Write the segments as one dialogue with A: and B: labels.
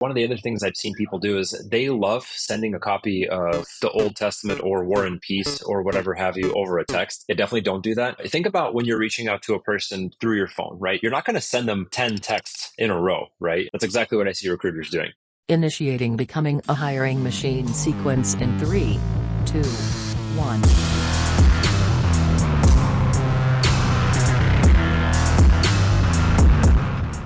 A: One of the other things I've seen people do is they love sending a copy of the Old Testament or War and Peace or whatever have you over a text. They definitely don't do that. Think about when you're reaching out to a person through your phone, right? You're not going to send them 10 texts in a row, right? That's exactly what I see recruiters doing.
B: Initiating becoming a hiring machine sequence in 3, 2, 1.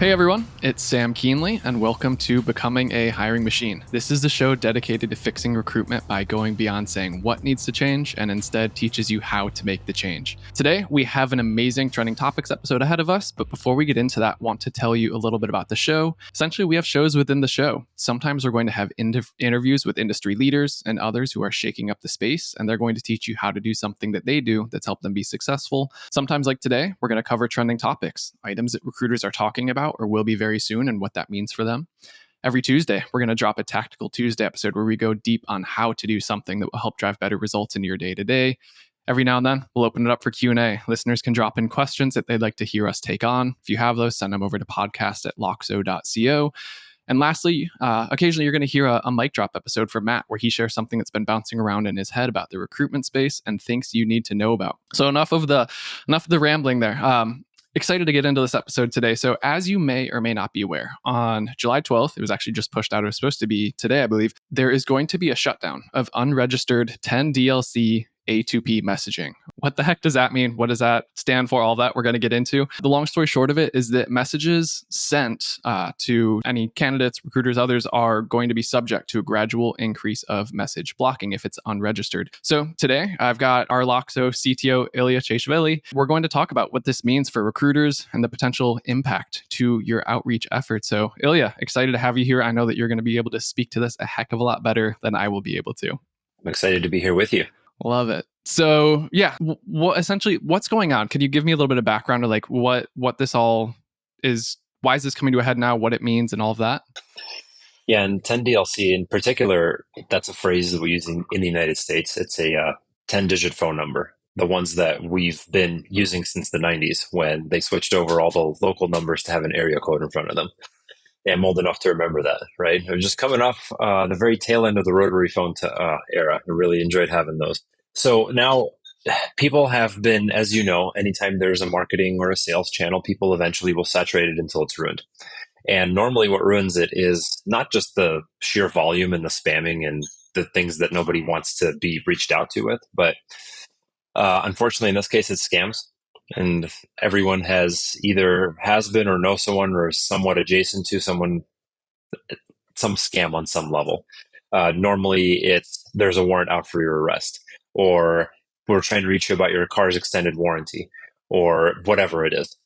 C: Hey everyone, it's Sam Keenley, and welcome to Becoming a Hiring Machine. This is the show dedicated to fixing recruitment by going beyond saying what needs to change and instead teaches you how to make the change. Today, we have an amazing trending topics episode ahead of us, but before we get into that, I want to tell you a little bit about the show. Essentially, we have shows within the show. Sometimes we're going to have interviews with industry leaders and others who are shaking up the space, and they're going to teach you how to do something that they do that's helped them be successful. Sometimes, like today, we're going to cover trending topics, items that recruiters are talking about or will be very soon and what that means for them. Every Tuesday, we're going to drop a Tactical Tuesday episode where we go deep on how to do something that will help drive better results in your day-to-day. Every now and then, we'll open it up for Q&A. Listeners can drop in questions that they'd like to hear us take on. If you have those, send them over to podcast@loxo.co. And lastly, occasionally you're going to hear a mic drop episode from Matt where he shares something that's been bouncing around in his head about the recruitment space and things you need to know about. So enough of the rambling there. Excited to get into this episode today. So as you may or may not be aware, on July 12th, it was actually just pushed out. It was supposed to be today, I believe. There is going to be a shutdown of unregistered 10 DLC A2P messaging. What the heck does that mean? What does that stand for? All that we're going to get into. The long story short of it is that messages sent to any candidates, recruiters, others are going to be subject to a gradual increase of message blocking if it's unregistered. So today I've got our Loxo CTO, Ilia Cheishvili. We're going to talk about what this means for recruiters and the potential impact to your outreach efforts. So Ilia, excited to have you here. I know that you're going to be able to speak to this a heck of a lot better than I will be able to.
A: I'm excited to be here with you.
C: Love it. So yeah, essentially what's going on? Could you give me a little bit of background to like what this all is? Why is this coming to a head now? What it means and all of that?
A: Yeah, and 10 DLC in particular, that's a phrase that we use in the United States. It's a 10-digit phone number, the ones that we've been using since the 90s when they switched over all the local numbers to have an area code in front of them. I'm old enough to remember that, right? I'm just coming off the very tail end of the rotary phone era. I really enjoyed having those. So now people have been, as you know, anytime there's a marketing or a sales channel, people eventually will saturate it until it's ruined. And normally what ruins it is not just the sheer volume and the spamming and the things that nobody wants to be reached out to with, but unfortunately in this case it's scams. And everyone has been or knows someone or is somewhat adjacent to someone, some scam on some level. Normally there's a warrant out for your arrest, or we're trying to reach you about your car's extended warranty, or whatever it is.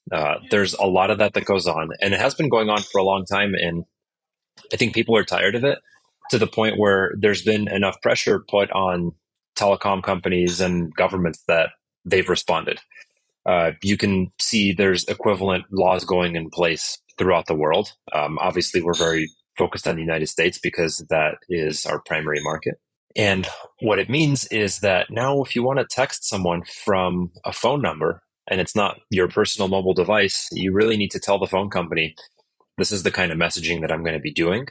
A: There's a lot of that goes on, and it has been going on for a long time. And I think people are tired of it to the point where there's been enough pressure put on telecom companies and governments that they've responded. You can see there's equivalent laws going in place throughout the world. Obviously, we're very focused on the United States because that is our primary market. And what it means is that now if you want to text someone from a phone number and it's not your personal mobile device, you really need to tell the phone company, this is the kind of messaging that I'm going to be doing.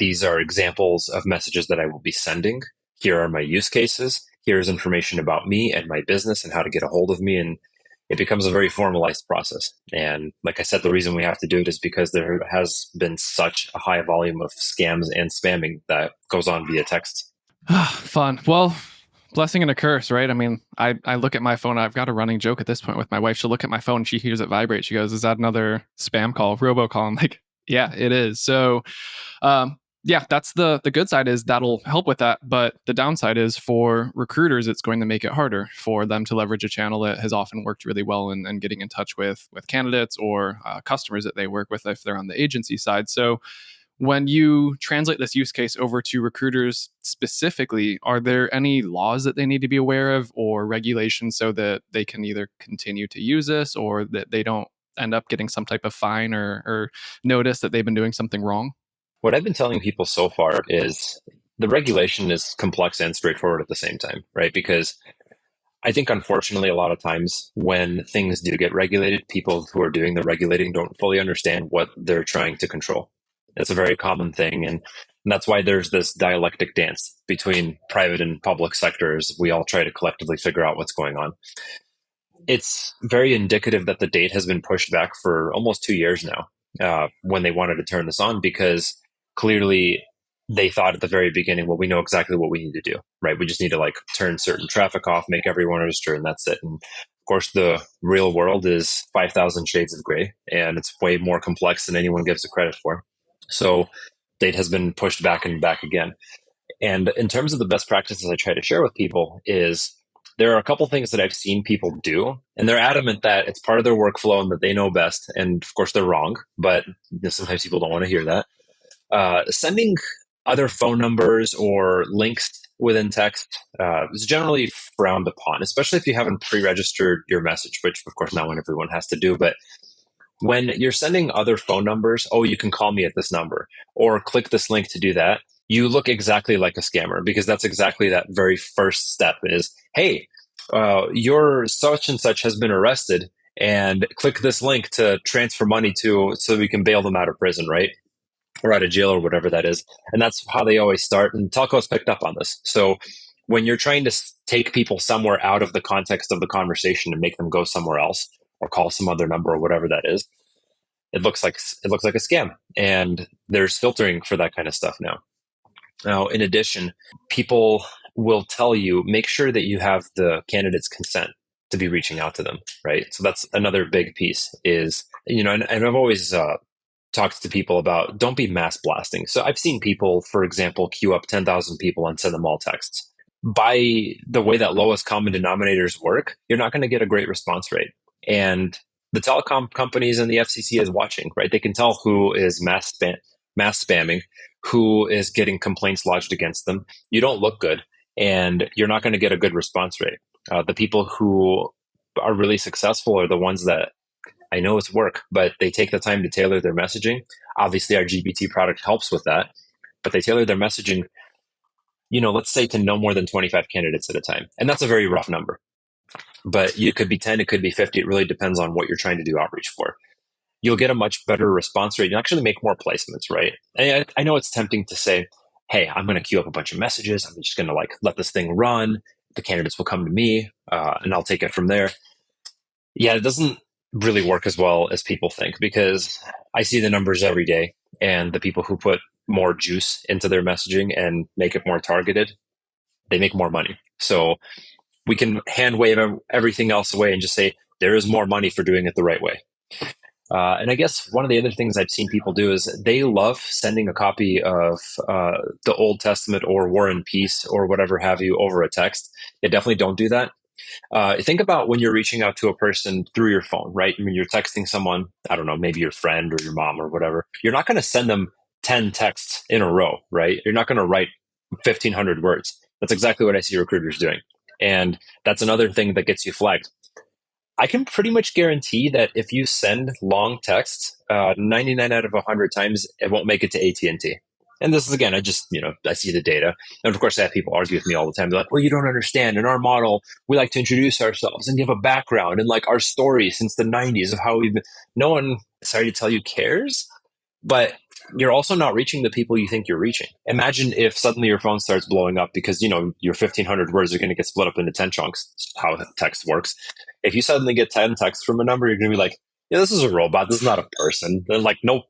A: These are examples of messages that I will be sending. Here are my use cases. Here's information about me and my business and how to get a hold of me. And it becomes a very formalized process. And like I said, the reason we have to do it is because there has been such a high volume of scams and spamming that goes on via text.
C: Fun. Well, blessing and a curse, right? I mean, I look at my phone. I've got a running joke at this point with my wife. She'll look at my phone. She hears it vibrate. She goes, is that another spam call, robocall? I'm like, yeah, it is. So, yeah, that's the good side is that'll help with that. But the downside is for recruiters, it's going to make it harder for them to leverage a channel that has often worked really well in getting in touch with candidates or customers that they work with if they're on the agency side. So when you translate this use case over to recruiters specifically, are there any laws that they need to be aware of or regulations so that they can either continue to use this or that they don't end up getting some type of fine or notice that they've been doing something wrong?
A: What I've been telling people so far is the regulation is complex and straightforward at the same time, right? Because I think, unfortunately, a lot of times when things do get regulated, people who are doing the regulating don't fully understand what they're trying to control. It's a very common thing. And that's why there's this dialectic dance between private and public sectors. We all try to collectively figure out what's going on. It's very indicative that the date has been pushed back for almost 2 years now, when they wanted to turn this on, because clearly they thought at the very beginning, well, we know exactly what we need to do, right? We just need to like turn certain traffic off, make everyone register, and that's it. And of course, the real world is 5,000 shades of gray, and it's way more complex than anyone gives it credit for. So date has been pushed back and back again. And in terms of the best practices I try to share with people is there are a couple things that I've seen people do, and they're adamant that it's part of their workflow and that they know best. And of course, they're wrong, but sometimes people don't want to hear that. Sending other phone numbers or links within text is generally frowned upon, especially if you haven't pre-registered your message, which of course not when everyone has to do. But when you're sending other phone numbers, oh, you can call me at this number or click this link to do that, you look exactly like a scammer, because that's exactly that very first step is, hey, your such and such has been arrested, and click this link to transfer money to so we can bail them out of prison, right? Or out of jail or whatever that is. And that's how they always start. And telco's picked up on this. So when you're trying to take people somewhere out of the context of the conversation and make them go somewhere else or call some other number or whatever that is, it looks like a scam. And there's filtering for that kind of stuff now. Now, in addition, people will tell you, make sure that you have the candidate's consent to be reaching out to them, right? So that's another big piece is, and I've always talked to people about don't be mass blasting. So I've seen people, for example, queue up 10,000 people and send them all texts. By the way that lowest common denominators work, you're not going to get a great response rate. And the telecom companies and the FCC is watching, right? They can tell who is mass spamming, who is getting complaints lodged against them. You don't look good, and you're not going to get a good response rate. The people who are really successful are the ones that I know it's work, but they take the time to tailor their messaging. Obviously, our GBT product helps with that, but they tailor their messaging, let's say to no more than 25 candidates at a time. And that's a very rough number, but it could be 10, it could be 50. It really depends on what you're trying to do outreach for. You'll get a much better response rate. You actually make more placements, right? And I know it's tempting to say, hey, I'm going to queue up a bunch of messages. I'm just going to let this thing run. The candidates will come to me, and I'll take it from there. Yeah, it doesn't really work as well as people think, because I see the numbers every day, and the people who put more juice into their messaging and make it more targeted, they make more money. So we can hand wave everything else away and just say there is more money for doing it the right way. And I guess one of the other things I've seen people do is they love sending a copy of the Old Testament or War and Peace or whatever have you over a text. They definitely don't do that. Think about when you're reaching out to a person through your phone, right? I mean, you're texting someone, I don't know, maybe your friend or your mom or whatever. You're not going to send them 10 texts in a row, right? You're not going to write 1,500 words. That's exactly what I see recruiters doing. And that's another thing that gets you flagged. I can pretty much guarantee that if you send long texts, 99 out of 100 times, it won't make it to AT&T. And this is, again, I see the data. And of course, I have people argue with me all the time. They're like, well, you don't understand. In our model, we like to introduce ourselves and give a background and like our story since the 90s of how we've been. No one, sorry to tell you, cares. But you're also not reaching the people you think you're reaching. Imagine if suddenly your phone starts blowing up because, your 1,500 words are going to get split up into 10 chunks. That's how text works. If you suddenly get 10 texts from a number, you're going to be like, yeah, this is a robot. This is not a person. Then like, no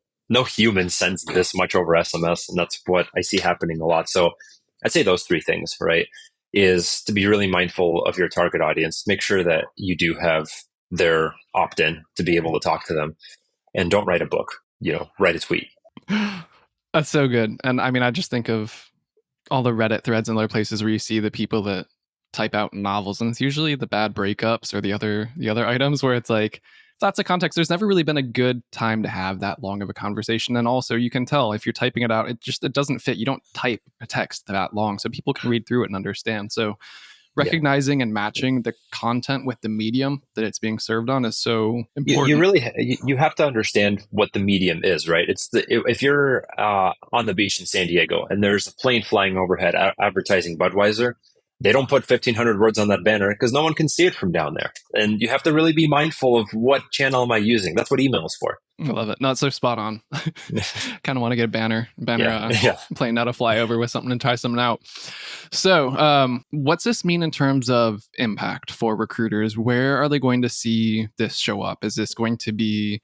A: human sends this much over SMS. And that's what I see happening a lot. So I'd say those three things, right, is to be really mindful of your target audience. Make sure that you do have their opt-in to be able to talk to them, and don't write a book, write a tweet.
C: That's so good. And I mean, I just think of all the Reddit threads and other places where you see the people that type out novels, and it's usually the bad breakups or the other items where it's like, that's a context. There's never really been a good time to have that long of a conversation. And also you can tell if you're typing it out, it doesn't fit. You don't type a text that long so people can read through it and understand. So recognizing and matching the content with the medium that it's being served on is so important.
A: You really you have to understand what the medium is, right? If you're on the beach in San Diego and there's a plane flying overhead advertising Budweiser, They don't put 1,500 words on that banner because no one can see it from down there. And you have to really be mindful of what channel am I using. That's what email is for.
C: I love it. Not so spot on. Kind of want to get a banner
A: Yeah. Yeah.
C: plane out of flyover with something and try something out. So, what's this mean in terms of impact for recruiters? Where are they going to see this show up? Is this going to be,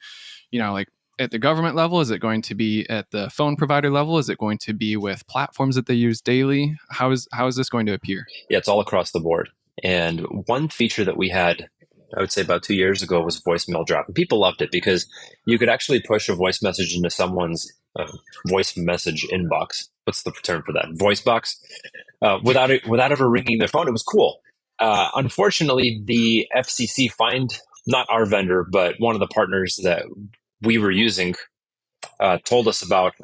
C: like at the government level? Is it going to be at the phone provider level? Is it going to be with platforms that they use daily? How is this going to appear?
A: Yeah, it's all across the board. And one feature that we had, I would say about 2 years ago, was voicemail drop. And people loved it because you could actually push a voice message into someone's voice message inbox. What's the term for that? Voice box. Without ever ringing their phone. It was cool. Unfortunately, the FCC fined not our vendor, but one of the partners that we were using told us about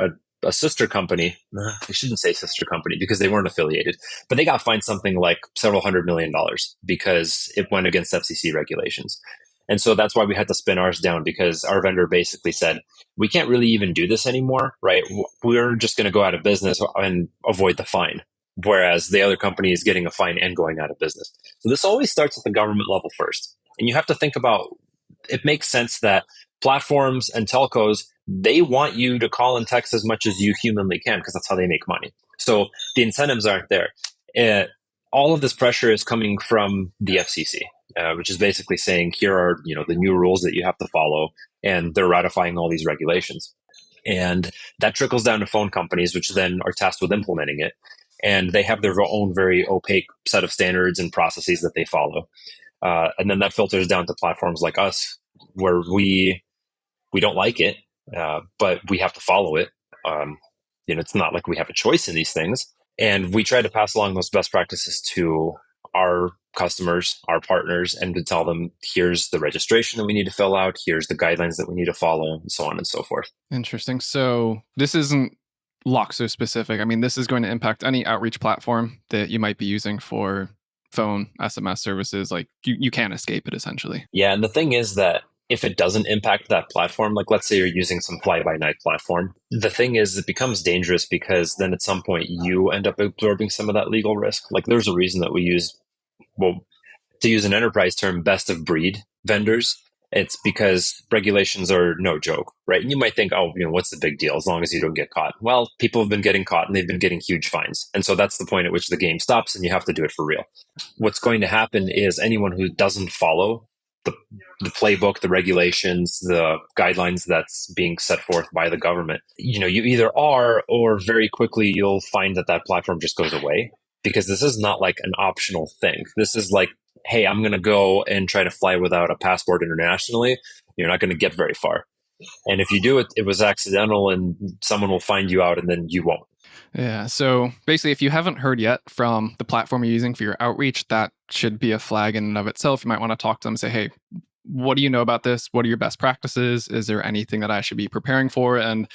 A: a sister company. I shouldn't say sister company because they weren't affiliated, but they got fined something like several $100 million because it went against FCC regulations. And so that's why we had to spin ours down, because our vendor basically said, we can't really even do this anymore, right? We're just going to go out of business and avoid the fine. Whereas the other company is getting a fine and going out of business. So this always starts at the government level first. And you have to think about, it makes sense that platforms and telcos, they want you to call and text as much as you humanly can because that's how they make money. So the incentives aren't there. All of this pressure is coming from the FCC, which is basically saying, here are the new rules that you have to follow, and they're ratifying all these regulations. And that trickles down to phone companies, which then are tasked with implementing it. And they have their own very opaque set of standards and processes that they follow. And then that filters down to platforms like us, where we don't like it, but we have to follow it. It's not like we have a choice in these things. And we try to pass along those best practices to our customers, our partners, and to tell them, here's the registration that we need to fill out, here's the guidelines that we need to follow, and so on and so forth.
C: Interesting. So this isn't Loxo specific. I mean, this is going to impact any outreach platform that you might be using for phone, SMS services. Like you can't escape it, essentially.
A: Yeah, and the thing is that if it doesn't impact that platform, like let's say you're using some fly-by-night platform, the thing is it becomes dangerous because then at some point you end up absorbing some of that legal risk. Like there's a reason that we use, well, to use an enterprise term, best of breed vendors. It's because regulations are no joke, right? And you might think, oh, what's the big deal as long as you don't get caught? Well, people have been getting caught and they've been getting huge fines. And so that's the point at which the game stops and you have to do it for real. What's going to happen is anyone who doesn't follow the playbook, the regulations, the guidelines that's being set forth by the government, you either are, or very quickly you'll find that platform just goes away, because this is not like an optional thing. This is like, hey, I'm going to go and try to fly without a passport internationally. You're not going to get very far. And if you do it, it was accidental and someone will find you out and then you won't.
C: Yeah. So basically, if you haven't heard yet from the platform you're using for your outreach, that should be a flag in and of itself. You might want to talk to them and say, hey, what do you know about this? What are your best practices? Is there anything that I should be preparing for? And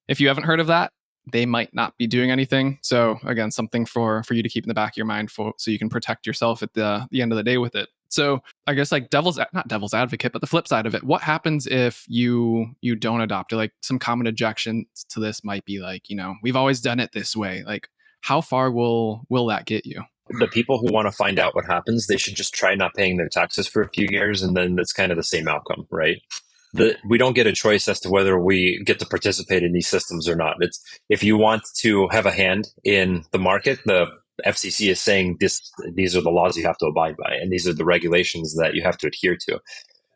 C: if you haven't heard of that, they might not be doing anything. So again, something for you to keep in the back of your mind so you can protect yourself at the end of the day with it. So I guess like not devil's advocate, but the flip side of it, what happens if you don't adopt it? Like some common objections to this might be like, we've always done it this way. Like how far will that get you?
A: The people who want to find out what happens, they should just try not paying their taxes for a few years, and then it's kind of the same outcome, right? We don't get a choice as to whether we get to participate in these systems or not. It's if you want to have a hand in the market, the FCC is saying these are the laws you have to abide by, and these are the regulations that you have to adhere to.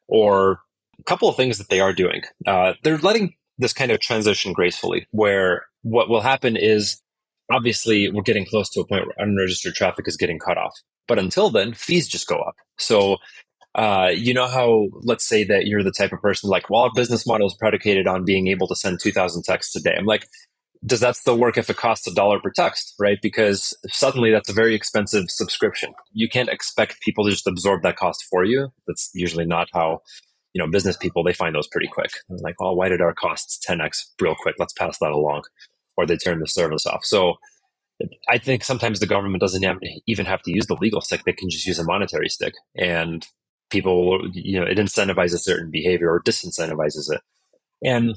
A: Or a couple of things that they are doing. They're letting this kind of transition gracefully, where what will happen is, obviously, we're getting close to a point where unregistered traffic is getting cut off. But until then, fees just go up. So how, let's say that you're the type of person like, well, our business model is predicated on being able to send 2,000 texts a day. I'm like, does that still work if it costs $1 per text, right? Because suddenly that's a very expensive subscription. You can't expect people to just absorb that cost for you. That's usually not how, business people, they find those pretty quick. They're like, well, why did our costs 10x real quick? Let's pass that along. Or they turn the service off. So I think sometimes the government doesn't even have to use the legal stick. They can just use a monetary stick. And people, it incentivizes certain behavior or disincentivizes it. And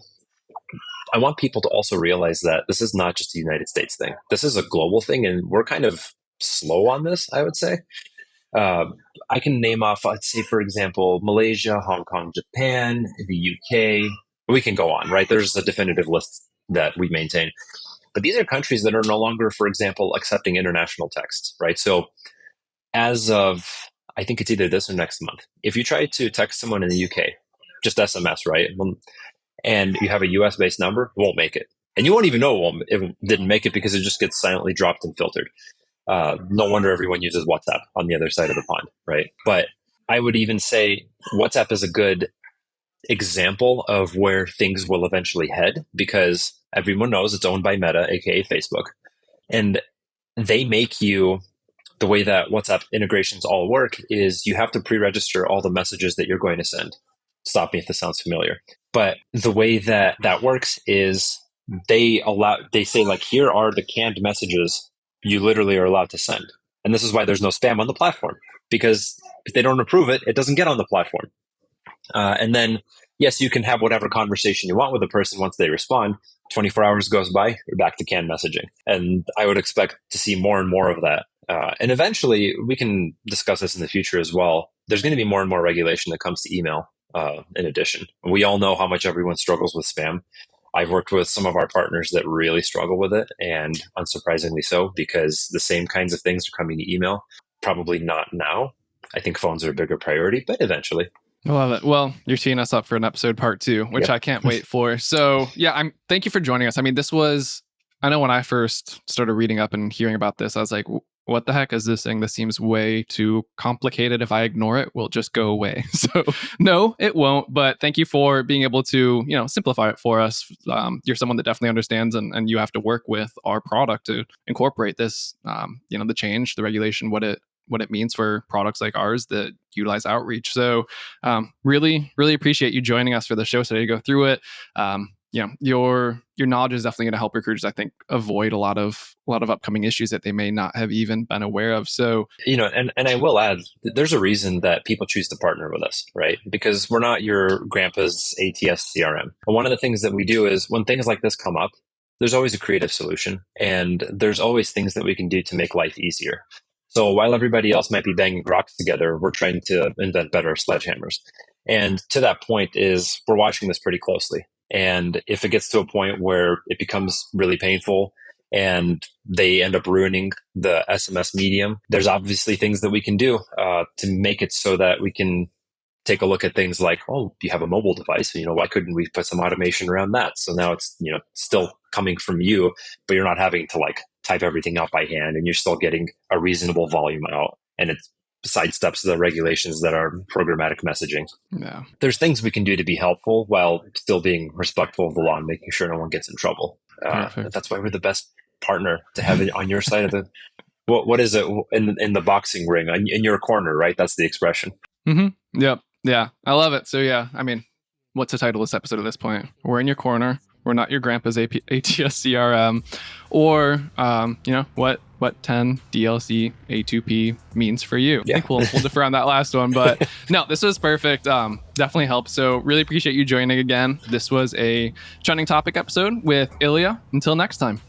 A: I want people to also realize that this is not just a United States thing. This is a global thing, and we're kind of slow on this, I would say. Uh, I can name off, let's say, for example, Malaysia, Hong Kong, Japan, the UK. We can go on, right? There's a definitive list that we maintain. But these are countries that are no longer, for example, accepting international texts, right? So as of, I think it's either this or next month, if you try to text someone in the UK, just SMS, right? And you have a US based number, it won't make it. And you won't even know it didn't make it because it just gets silently dropped and filtered. No wonder everyone uses WhatsApp on the other side of the pond, right? But I would even say WhatsApp is a good example of where things will eventually head because everyone knows it's owned by Meta, aka Facebook. And they make you, the way that WhatsApp integrations all work is you have to pre-register all the messages that you're going to send. Stop me if this sounds familiar. But the way that that works is they say like, here are the canned messages you literally are allowed to send. And this is why there's no spam on the platform, because if they don't approve it, it doesn't get on the platform. And then, yes, you can have whatever conversation you want with a person once they respond. 24 hours goes by, you're back to canned messaging. And I would expect to see more and more of that. And eventually, we can discuss this in the future as well. There's going to be more and more regulation that comes to email in addition. We all know how much everyone struggles with spam. I've worked with some of our partners that really struggle with it, and unsurprisingly so, because the same kinds of things are coming to email. Probably not now. I think phones are a bigger priority, but eventually.
C: I love it. Well, you're teeing us up for an episode part 2, which
A: Yep.
C: I can't wait for. So yeah, thank you for joining us. I mean, I know when I first started reading up and hearing about this, I was like, what the heck is this thing? This seems way too complicated. If I ignore it, will it just go away? So no, it won't. But thank you for being able to, simplify it for us. You're someone that definitely understands, and you have to work with our product to incorporate this, the change, the regulation, what it means for products like ours that utilize outreach. So really, really appreciate you joining us for the show today to go through it. Your knowledge is definitely going to help recruiters, I think, avoid a lot of upcoming issues that they may not have even been aware of. So,
A: and I will add, there's a reason that people choose to partner with us, right? Because we're not your grandpa's ATS CRM. And one of the things that we do is when things like this come up, there's always a creative solution, and there's always things that we can do to make life easier. So while everybody else might be banging rocks together, we're trying to invent better sledgehammers. And to that point is we're watching this pretty closely. And if it gets to a point where it becomes really painful and they end up ruining the SMS medium, there's obviously things that we can do to make it so that we can take a look at things like, oh, you have a mobile device. Why couldn't we put some automation around that? So now it's, still coming from you, but you're not having to type everything out by hand, and you're still getting a reasonable volume out. And it sidesteps the regulations that are programmatic messaging.
C: Yeah.
A: There's things we can do to be helpful while still being respectful of the law and making sure no one gets in trouble. That's why we're the best partner to have it on your side of the, what is it in the boxing ring, in your corner, right? That's the expression.
C: Mm-hmm. Yep. Yeah. I love it. So yeah, I mean, what's the title of this episode at this point? We're in your corner. We're not your grandpa's ATS CRM, or what 10 DLC A2P means for you.
A: Yeah.
C: I think we'll defer on that last one, but no, this was perfect. Definitely helped. So really appreciate you joining again. This was a trending topic episode with Ilia. Until next time.